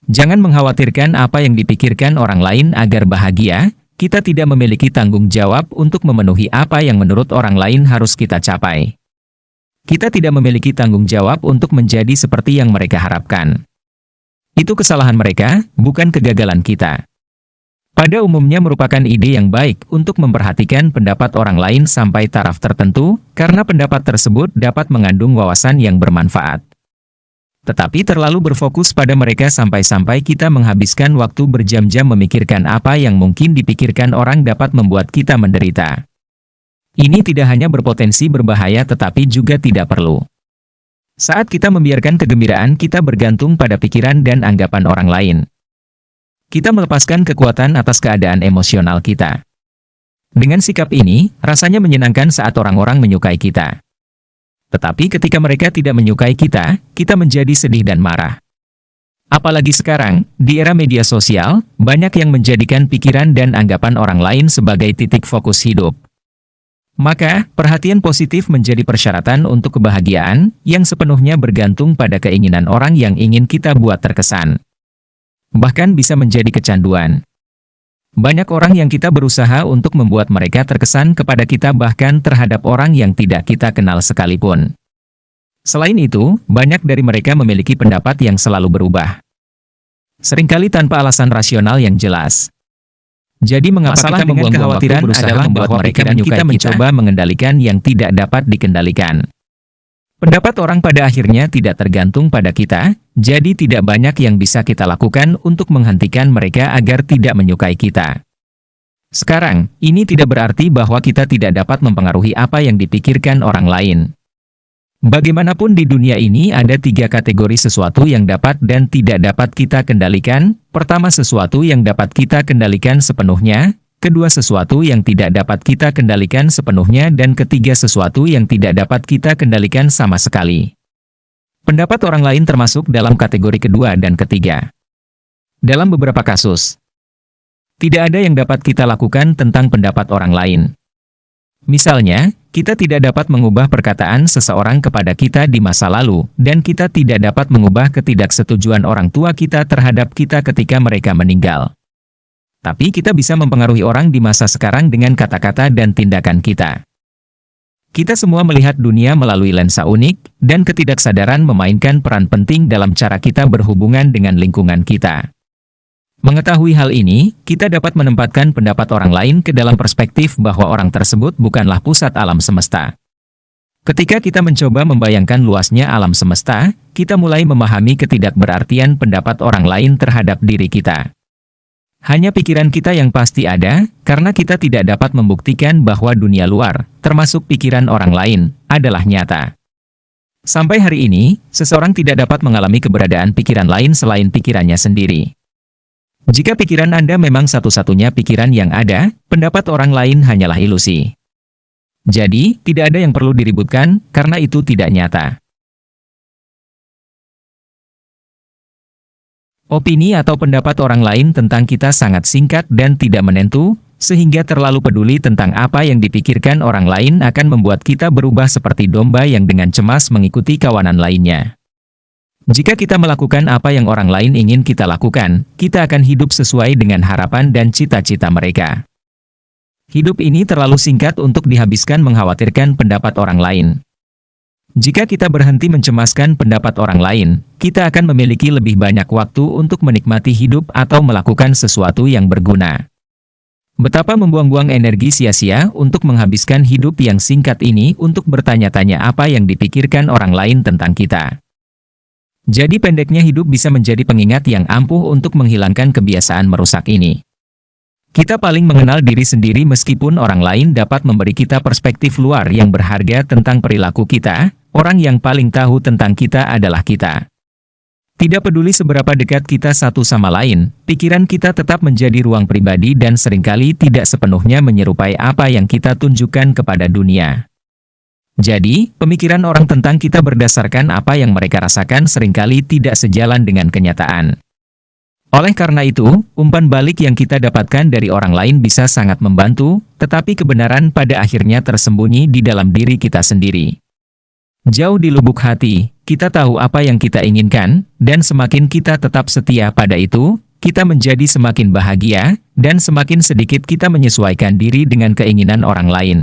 Jangan mengkhawatirkan apa yang dipikirkan orang lain agar bahagia. Kita tidak memiliki tanggung jawab untuk memenuhi apa yang menurut orang lain harus kita capai. Kita tidak memiliki tanggung jawab untuk menjadi seperti yang mereka harapkan. Itu kesalahan mereka, bukan kegagalan kita. Pada umumnya merupakan ide yang baik untuk memperhatikan pendapat orang lain sampai taraf tertentu, karena pendapat tersebut dapat mengandung wawasan yang bermanfaat. Tetapi terlalu berfokus pada mereka sampai-sampai kita menghabiskan waktu berjam-jam memikirkan apa yang mungkin dipikirkan orang dapat membuat kita menderita. Ini tidak hanya berpotensi berbahaya tetapi juga tidak perlu. Saat kita membiarkan kegembiraan kita bergantung pada pikiran dan anggapan orang lain, kita melepaskan kekuatan atas keadaan emosional kita. Dengan sikap ini, rasanya menyenangkan saat orang-orang menyukai kita. Tetapi ketika mereka tidak menyukai kita, kita menjadi sedih dan marah. Apalagi sekarang, di era media sosial, banyak yang menjadikan pikiran dan anggapan orang lain sebagai titik fokus hidup. Maka, perhatian positif menjadi persyaratan untuk kebahagiaan, yang sepenuhnya bergantung pada keinginan orang yang ingin kita buat terkesan. Bahkan bisa menjadi kecanduan. Banyak orang yang kita berusaha untuk membuat mereka terkesan kepada kita bahkan terhadap orang yang tidak kita kenal sekalipun. Selain itu, banyak dari mereka memiliki pendapat yang selalu berubah. Seringkali tanpa alasan rasional yang jelas. Jadi mengapa kita membuang kekhawatiran adalah membuat mereka kita mencoba mengendalikan yang tidak dapat dikendalikan. Pendapat orang pada akhirnya tidak tergantung pada kita, jadi tidak banyak yang bisa kita lakukan untuk menghentikan mereka agar tidak menyukai kita. Sekarang, ini tidak berarti bahwa kita tidak dapat mempengaruhi apa yang dipikirkan orang lain. Bagaimanapun di dunia ini ada 3 kategori sesuatu yang dapat dan tidak dapat kita kendalikan. Pertama, sesuatu yang dapat kita kendalikan sepenuhnya. Kedua, sesuatu yang tidak dapat kita kendalikan sepenuhnya, dan ketiga, sesuatu yang tidak dapat kita kendalikan sama sekali. Pendapat orang lain termasuk dalam kategori kedua dan ketiga. Dalam beberapa kasus, tidak ada yang dapat kita lakukan tentang pendapat orang lain. Misalnya, kita tidak dapat mengubah perkataan seseorang kepada kita di masa lalu, dan kita tidak dapat mengubah ketidaksetujuan orang tua kita terhadap kita ketika mereka meninggal. Tapi kita bisa mempengaruhi orang di masa sekarang dengan kata-kata dan tindakan kita. Kita semua melihat dunia melalui lensa unik, dan ketidaksadaran memainkan peran penting dalam cara kita berhubungan dengan lingkungan kita. Mengetahui hal ini, kita dapat menempatkan pendapat orang lain ke dalam perspektif bahwa orang tersebut bukanlah pusat alam semesta. Ketika kita mencoba membayangkan luasnya alam semesta, kita mulai memahami ketidakberartian pendapat orang lain terhadap diri kita. Hanya pikiran kita yang pasti ada, karena kita tidak dapat membuktikan bahwa dunia luar, termasuk pikiran orang lain, adalah nyata. Sampai hari ini, seseorang tidak dapat mengalami keberadaan pikiran lain selain pikirannya sendiri. Jika pikiran Anda memang satu-satunya pikiran yang ada, pendapat orang lain hanyalah ilusi. Jadi, tidak ada yang perlu diributkan, karena itu tidak nyata. Opini atau pendapat orang lain tentang kita sangat singkat dan tidak menentu, sehingga terlalu peduli tentang apa yang dipikirkan orang lain akan membuat kita berubah seperti domba yang dengan cemas mengikuti kawanan lainnya. Jika kita melakukan apa yang orang lain ingin kita lakukan, kita akan hidup sesuai dengan harapan dan cita-cita mereka. Hidup ini terlalu singkat untuk dihabiskan mengkhawatirkan pendapat orang lain. Jika kita berhenti mencemaskan pendapat orang lain, kita akan memiliki lebih banyak waktu untuk menikmati hidup atau melakukan sesuatu yang berguna. Betapa membuang-buang energi sia-sia untuk menghabiskan hidup yang singkat ini untuk bertanya-tanya apa yang dipikirkan orang lain tentang kita. Jadi pendeknya hidup bisa menjadi pengingat yang ampuh untuk menghilangkan kebiasaan merusak ini. Kita paling mengenal diri sendiri meskipun orang lain dapat memberi kita perspektif luar yang berharga tentang perilaku kita, orang yang paling tahu tentang kita adalah kita. Tidak peduli seberapa dekat kita satu sama lain, pikiran kita tetap menjadi ruang pribadi dan seringkali tidak sepenuhnya menyerupai apa yang kita tunjukkan kepada dunia. Jadi, pemikiran orang tentang kita berdasarkan apa yang mereka rasakan seringkali tidak sejalan dengan kenyataan. Oleh karena itu, umpan balik yang kita dapatkan dari orang lain bisa sangat membantu, tetapi kebenaran pada akhirnya tersembunyi di dalam diri kita sendiri. Jauh di lubuk hati, kita tahu apa yang kita inginkan, dan semakin kita tetap setia pada itu, kita menjadi semakin bahagia, dan semakin sedikit kita menyesuaikan diri dengan keinginan orang lain.